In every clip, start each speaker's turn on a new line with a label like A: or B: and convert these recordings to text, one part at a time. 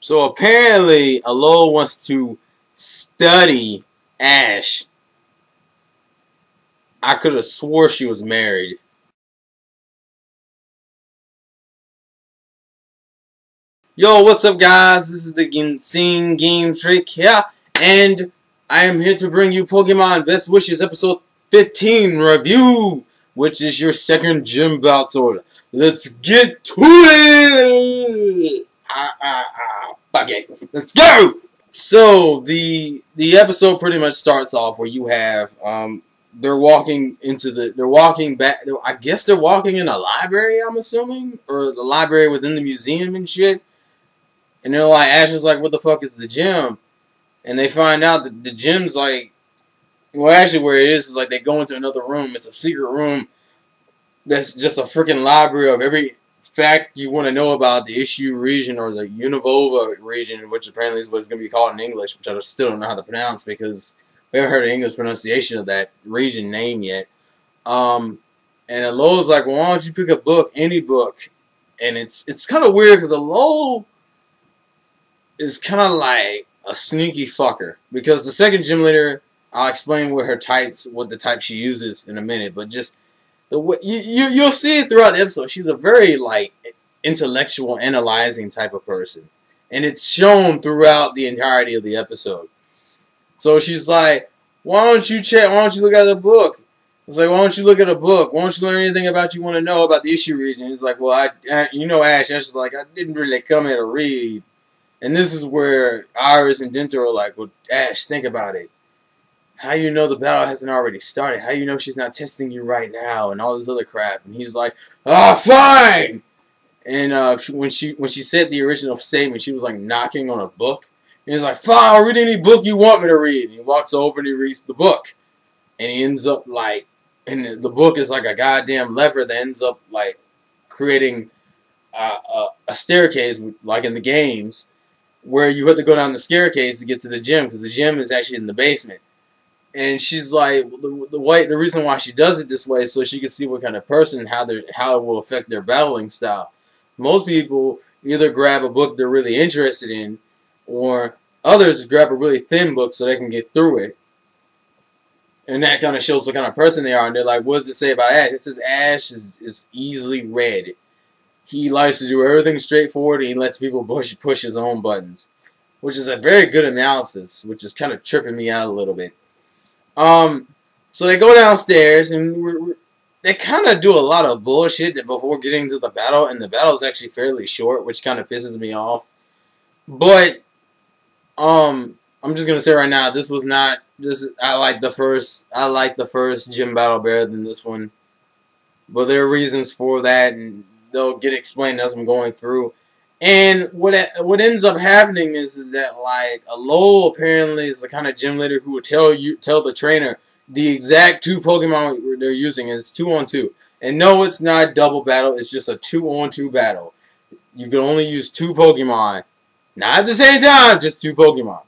A: So apparently, Alola wants to study Ash. I could have swore she was married. Yo, what's up, guys? This is the Ginseng Game Trick here, and I am here to bring you Pokemon Best Wishes Episode 15 review, which is your second gym battle. Let's get to it! Fuck it. Let's go! So the episode pretty much starts off where you have they're walking back. I guess they're walking in a library, I'm assuming, or the library within the museum and shit. And they're like, Ash is like, what the fuck is the gym? And they find out that the gym's like, well, actually where it is like they go into another room. It's a secret room that's just a freaking library of every fact you want to know about the Issue region or the Univova region, which apparently is what it's going to be called in English, which I still don't know how to pronounce because we haven't heard an English pronunciation of that region name yet. And Alola's like, well, why don't you pick a book, any book? And it's kind of weird because Alola is kind of like a sneaky fucker because the second gym leader, I'll explain what the type she uses in a minute, but just the way you'll see it throughout the episode. She's a very like intellectual, analyzing type of person, and it's shown throughout the entirety of the episode. So she's like, "Why don't you look at the book?" It's like, "Why don't you look at a book? Why don't you learn anything about you want to know about the Issue region?" He's like, "Well, Ash." Ash is like, "I didn't really come here to read." And this is where Iris and Dento are like, well, Ash, think about it. How you know the battle hasn't already started? How you know she's not testing you right now? And all this other crap. And he's like, fine! And when she said the original statement, she was like knocking on a book. And he's like, fine, I'll read any book you want me to read. And he walks over and he reads the book. And he ends up like, and the book is like a goddamn lever that ends up like creating a staircase, like in the games, where you have to go down the staircase to get to the gym, because the gym is actually in the basement. And she's like, the reason why she does it this way is so she can see what kind of person, how it will affect their battling style. Most people either grab a book they're really interested in, or others grab a really thin book so they can get through it. And that kind of shows what kind of person they are. And they're like, what does it say about Ash? It says Ash is easily read. He likes to do everything straightforward, and he lets people push his own buttons, which is a very good analysis, which is kind of tripping me out a little bit. So they go downstairs, and they kind of do a lot of bullshit before getting to the battle, and the battle is actually fairly short, which kind of pisses me off. But I'm just gonna say right now, I like the first gym battle better than this one, but there are reasons for that, and they'll get explained as I'm going through. And what ends up happening is that like Alola apparently is the kind of gym leader who would tell the trainer the exact two Pokemon they're using, and it's 2-on-2. And no, it's not double battle, it's just a 2-on-2 battle. You can only use two Pokemon. Not at the same time, just two Pokemon.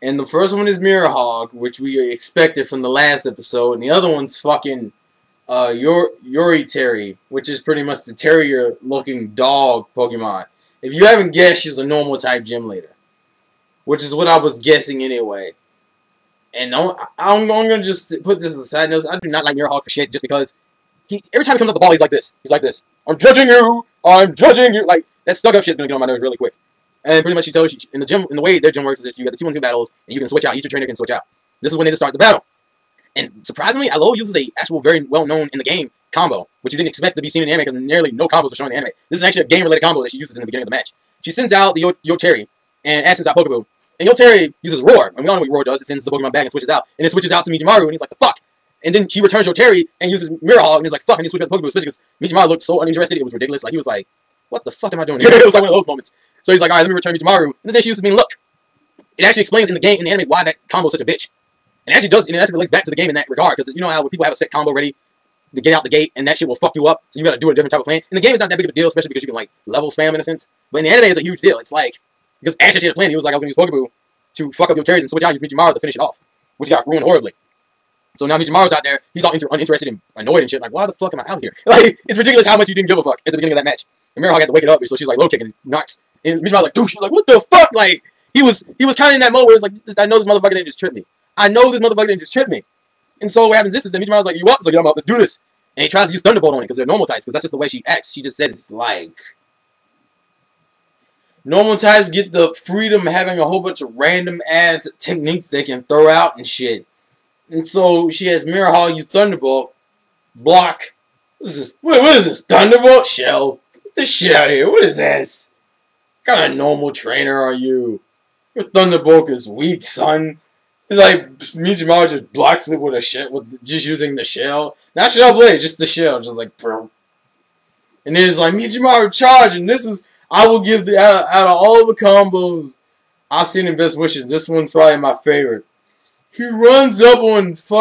A: And the first one is Mirahog, which we expected from the last episode, and the other one's fucking Yoriteri, which is pretty much the terrier-looking dog Pokemon. If you haven't guessed, she's a normal type gym leader, which is what I was guessing anyway. And I'm gonna just put this as a side note. I do not like Mirahog for shit, just because every time he comes up the ball, he's like this. He's like this. I'm judging you. I'm judging you. Like that stuck up shit's gonna get on my nerves really quick. And pretty much she tells you in the way their gym works is that you got the 2-on-2 battles, and you can switch out. Each trainer can switch out. This is when they just start the battle. And surprisingly, Alola uses a actual very well-known in the game combo, which you didn't expect to be seen in the anime because nearly no combos are shown in the anime. This is actually a game-related combo that she uses in the beginning of the match. She sends out the Yoterian, and Ash sends out Pokeball. And Yoterian uses Roar, and we all know what Roar does. It sends the Pokemon back and switches out. And it switches out to Mijimaru, and he's like, the fuck? And then she returns Yoterian and uses Mirahog, and he's like, fuck, I need to switch out the Pokeball, especially because Mijimaru looked so uninterested, it was ridiculous. Like, he was like, what the fuck am I doing here? It was like one of those moments. So he's like, alright, let me return Mijimaru. And then she uses me and look. It actually explains in the anime, why that combo is such a bitch. And it actually relates back to the game in that regard, because you know how when people have a set combo ready to get out the gate, and that shit will fuck you up, so you gotta do a different type of plan. In the game, it's not that big of a deal, especially because you can, like, level spam in a sense. But in the anime, it's a huge deal. It's like, because Ash actually had a plan, he was like, I was gonna use Pokeball to fuck up your Yoterian and switch out use Mijimaru to finish it off, which got ruined horribly. So now Mijimaru's out there, he's all uninterested and annoyed and shit, like, why the fuck am I out here? Like, it's ridiculous how much you didn't give a fuck at the beginning of that match. And Mirahog had to wake it up, so she's like low kicking and knocks And Mizumaro was like, dude, she was like, what the fuck? Like, he was kind of in that mode where it's like, I know this motherfucker didn't just trip me. I know this motherfucker didn't just trip me. And so what happens is then Mizumaro's like, you up? He's like, yeah, I'm up, let's do this. And he tries to use Thunderbolt on it because they're normal types, because that's just the way she acts. She just says, like, normal types get the freedom of having a whole bunch of random ass techniques they can throw out and shit. And so she has Mirror Hog use Thunderbolt, block. What is this? What is this? Thunderbolt? Shell? Get this shit out of here. What is this? What kind of normal trainer are you? Your Thunderbolt is weak, son. It's like Mizumaru just blocks it with a shell, with just using the shell. Not Shell Blade, just the shell, just like bro. And then it's like Mizumaru charge, and this is, I will give the out of all the combos I've seen in Best Wishes, this one's probably my favorite. He runs up on, he has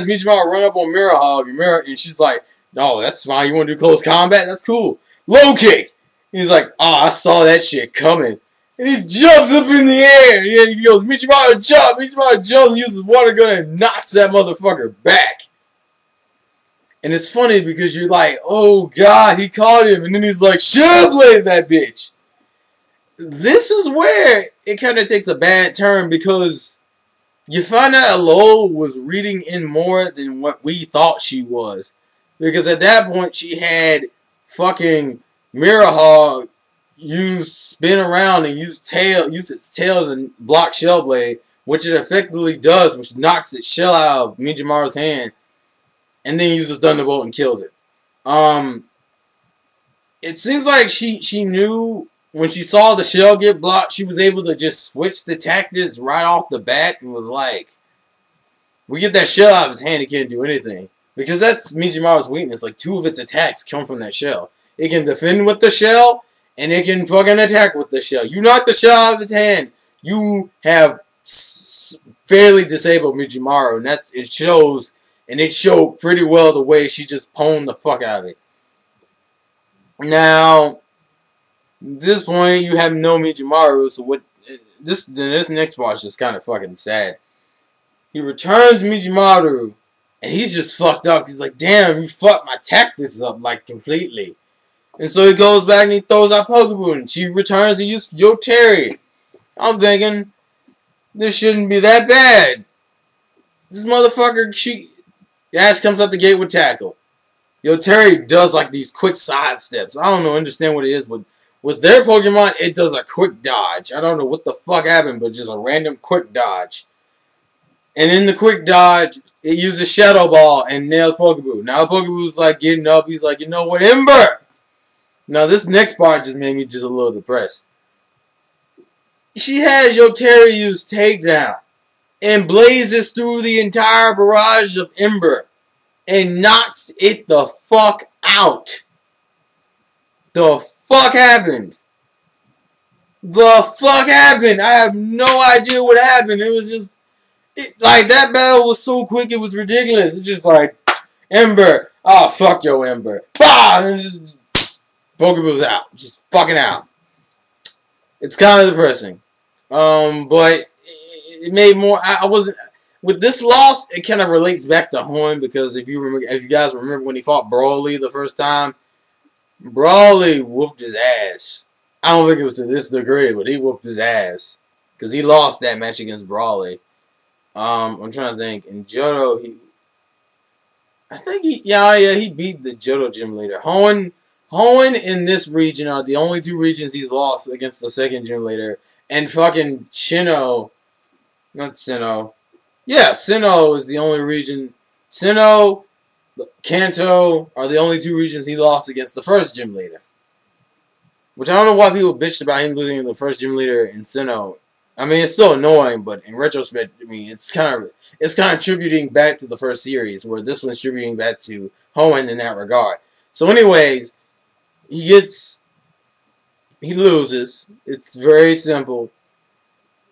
A: Mizumaru run up on Mirror Hog, and she's like, no, that's fine, you want to do close combat? That's cool. Low kick! He's like, oh, I saw that shit coming. And he jumps up in the air, and he goes, Mizumaru jump! Mizumaru jumps, uses water gun, and knocks that motherfucker back. And it's funny because you're like, oh god, he caught him, and then he's like, Shell Blade that bitch! This is where it kind of takes a bad turn, because you find out Alo was reading in more than what we thought she was. Because at that point, she had fucking Mirror Hog spin around and use its tail to block Shell Blade, which it effectively does, which knocks its shell out of Mizumaru's hand, and then uses Thunderbolt and kills it. It seems like she knew when she saw the shell get blocked, she was able to just switch the tactics right off the bat and was like, we get that shell out of his hand, he can't do anything. Because that's Mizumaru's weakness. Like, 2 of its attacks come from that shell. It can defend with the shell, and it can fucking attack with the shell. You knock the shell out of its hand, you have fairly disabled Mizumaru, and it shows, and it showed pretty well the way she just pwned the fuck out of it. Now, at this point, you have no Mizumaru, so what? This next part is just kind of fucking sad. He returns Mizumaru, and he's just fucked up. He's like, damn, you fucked my tactics up, like, completely. And so he goes back and he throws out Pokeball, and she returns and uses Yoteri. I'm thinking, this shouldn't be that bad. This motherfucker, Ash comes out the gate with Tackle. Yoteri does, like, these quick side steps. I don't understand what it is, but with their Pokemon, it does a quick dodge. I don't know what the fuck happened, but just a random quick dodge. And in the quick dodge, it uses Shadow Ball and nails Pokeball. Now Pokeball's like getting up. He's like, you know what, Ember? Now this next part just made me just a little depressed. She has Yoteri use Takedown and blazes through the entire barrage of Ember and knocks it the fuck out. The fuck happened? The fuck happened? I have no idea what happened. It was just... like, that battle was so quick, it was ridiculous. It's just like, Ember. Oh, fuck yo, Ember. Bah! And just, Pokeball's out. Just fucking out. It's kind of depressing. But it made more, I wasn't, with this loss, it kind of relates back to Hoenn, because if you guys remember when he fought Brawly the first time, Brawly whooped his ass. I don't think it was to this degree, but he whooped his ass. Because he lost that match against Brawly. I'm trying to think. In Johto, he beat the Johto gym leader. Hoenn in this region are the only 2 regions he's lost against the second gym leader. And fucking Sinnoh, not Sinnoh. Yeah, Sinnoh is the only region. Sinnoh, Kanto are the only 2 regions he lost against the first gym leader. Which I don't know why people bitched about him losing to the first gym leader in Sinnoh. I mean, it's still annoying, but in retrospect, I mean, it's kind of attributing back to the first series, where this one's attributing back to Hoenn in that regard. So, anyways, he loses. It's very simple.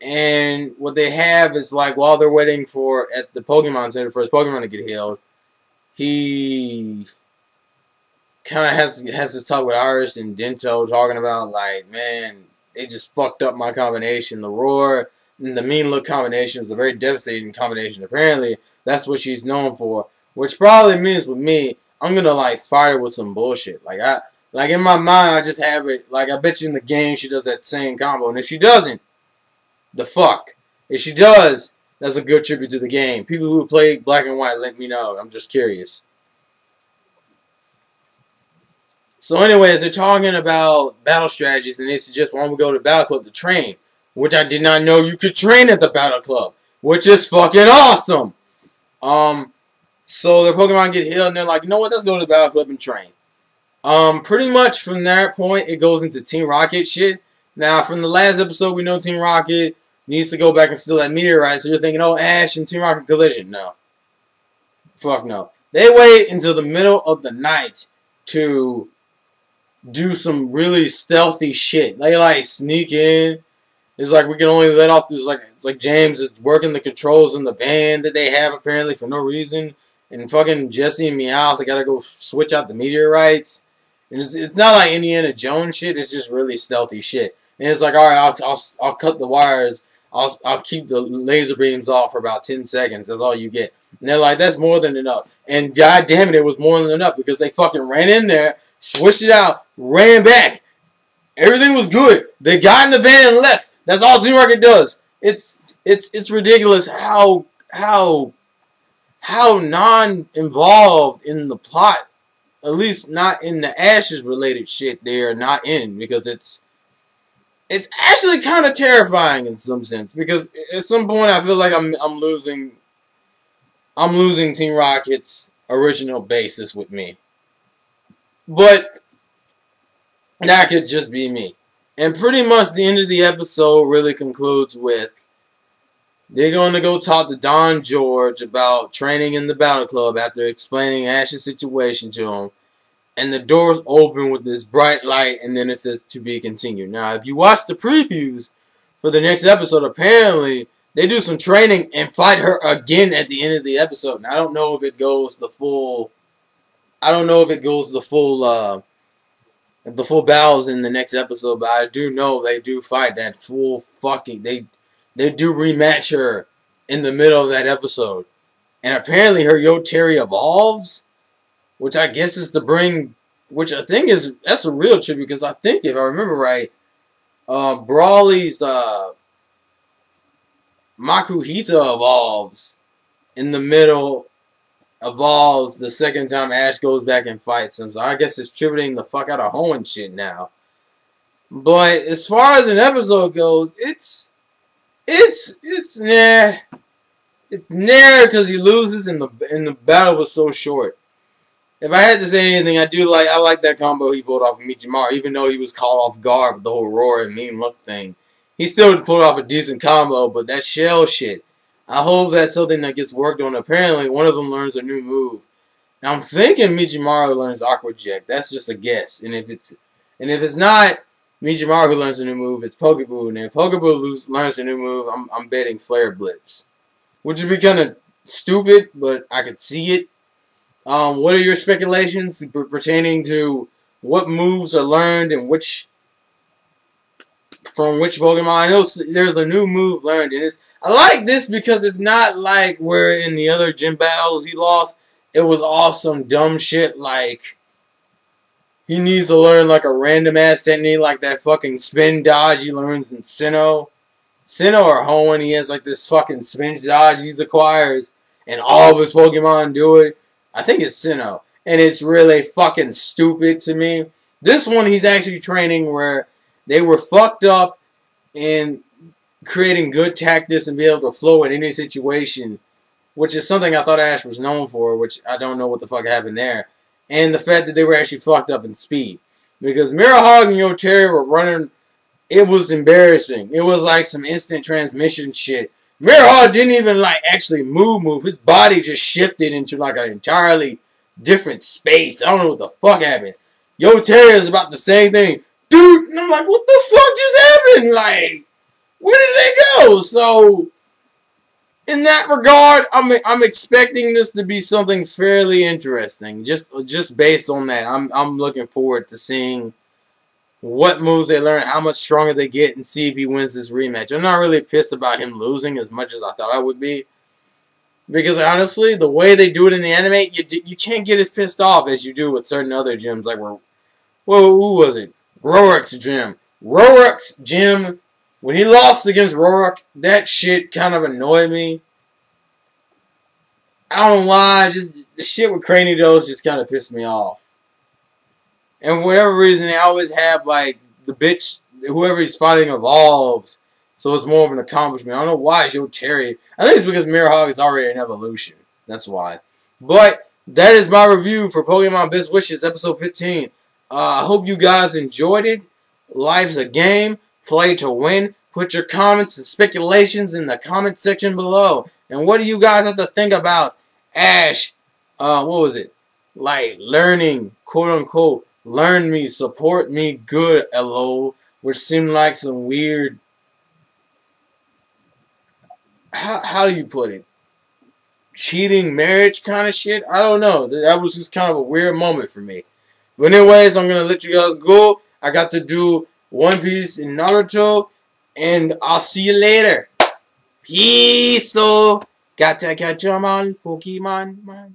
A: And what they have is, like, while they're waiting at the Pokemon Center for his Pokemon to get healed, he kind of has to talk with Iris and Dento, talking about, like, man, they just fucked up my combination. The Roar and the Mean Look combination is a very devastating combination. Apparently, that's what she's known for. Which probably means with me, I'm gonna like fight her with some bullshit. Like in my mind, I just have it. Like I bet you in the game she does that same combo, and if she doesn't, the fuck. If she does, that's a good tribute to the game. People who play Black and White, let me know. I'm just curious. So anyways, they're talking about battle strategies, and they suggest why don't we go to Battle Club to train, which I did not know you could train at the Battle Club, which is fucking awesome. So their Pokemon get healed, and they're like, you know what, let's go to the Battle Club and train. Pretty much from that point, it goes into Team Rocket shit. Now, from the last episode, we know Team Rocket needs to go back and steal that meteorite, so you're thinking, oh, Ash and Team Rocket collision. No. Fuck no. They wait until the middle of the night to do some really stealthy shit. They, like, sneak in. It's like we can only let off this, it's like James is working the controls in the van that they have, apparently, for no reason. And fucking Jesse and Meowth, they gotta go switch out the meteorites. And it's not like Indiana Jones shit. It's just really stealthy shit. And it's like, all right, I'll cut the wires. I'll keep the laser beams off for about 10 seconds. That's all you get. And they're like, that's more than enough. And god damn it was more than enough because they fucking ran in there, switched it out, ran back. Everything was good. They got in the van and left. That's all Team Rocket does. It's ridiculous how non-involved in the plot, at least not in the Ashes related shit, they are not in, because it's actually kind of terrifying in some sense, because at some point I feel like I'm losing Team Rocket's original basis with me. But that could just be me. And pretty much the end of the episode really concludes with they're going to go talk to Don George about training in the Battle Club after explaining Ash's situation to him. And the doors open with this bright light, and then it says to be continued. Now, if you watch the previews for the next episode, apparently they do some training and fight her again at the end of the episode. Now, I don't know if it goes the full battles in the next episode, but I do know they do fight that full fucking they do rematch her in the middle of that episode. And apparently her Yoteri evolves, which I guess is to bring, which I think that's a real tribute, because I think, if I remember right, Brawly's Makuhita evolves in the middle, evolves the second time Ash goes back and fights him. So I guess it's tributing the fuck out of Hoenn shit now. But as far as an episode goes, it's nah. It's nah because he loses and the battle was so short. If I had to say anything, I like that combo he pulled off of Michimaru, even though he was caught off guard with the whole roar and mean look thing. He still pulled off a decent combo, but that shell shit, I hope that's something that gets worked on. Apparently, one of them learns a new move. Now, I'm thinking Michimaru learns Aqua Jet. That's just a guess. And if it's not Michimaru who learns a new move, it's Pokeboo. And if Pokeboo learns a new move, I'm betting Flare Blitz, which would be kind of stupid, but I could see it. What are your speculations pertaining to what moves are learned and from which Pokemon? I know there's a new move learned, and I like this because it's not like where in the other gym battles he lost, it was all some dumb shit like he needs to learn like a random ass technique like that fucking spin dodge he learns in Sinnoh or Hoenn. He has like this fucking spin dodge he acquires, and all of his Pokemon do it. I think it's Sinnoh, and it's really fucking stupid to me. This one he's actually training where they were fucked up in creating good tactics and be able to flow in any situation, which is something I thought Ash was known for, which I don't know what the fuck happened there. And the fact that they were actually fucked up in speed. Because Mirahog and Yoteri were running, it was embarrassing. It was like some instant transmission shit. Mirahog didn't even like actually move. His body just shifted into like an entirely different space. I don't know what the fuck happened. Yoteri is about the same thing. Dude, and I'm like, what the fuck just happened? Like, where did they go? So, in that regard, I'm expecting this to be something fairly interesting. Just based on that, I'm looking forward to seeing what moves they learn, how much stronger they get, and see if he wins this rematch. I'm not really pissed about him losing as much as I thought I would be, Because honestly, the way they do it in the anime, you can't get as pissed off as you do with certain other gyms. Like, well, who was it? Roark's gym. Roark's gym, when he lost against Roark, that shit kind of annoyed me. I don't know why, just the shit with Cranidos just kind of pissed me off. And for whatever reason, they always have, like, the bitch, whoever he's fighting evolves. So it's more of an accomplishment. I don't know why Joe Terry. I think it's because Mirahog is already an evolution. That's why. But that is my review for Pokemon Best Wishes, episode 15. I hope you guys enjoyed it. Life's a game. Play to win. Put your comments and speculations in the comment section below. And what do you guys have to think about Ash? What was it? Like, learning, quote-unquote, learn me, support me, good, LOL. Which seemed like some weird... How do you put it? Cheating marriage kind of shit? I don't know. That was just kind of a weird moment for me. But anyways, I'm going to let you guys go. I got to do One Piece and Naruto. And I'll see you later. Peace. So, gotta catch 'em all, Pokemon.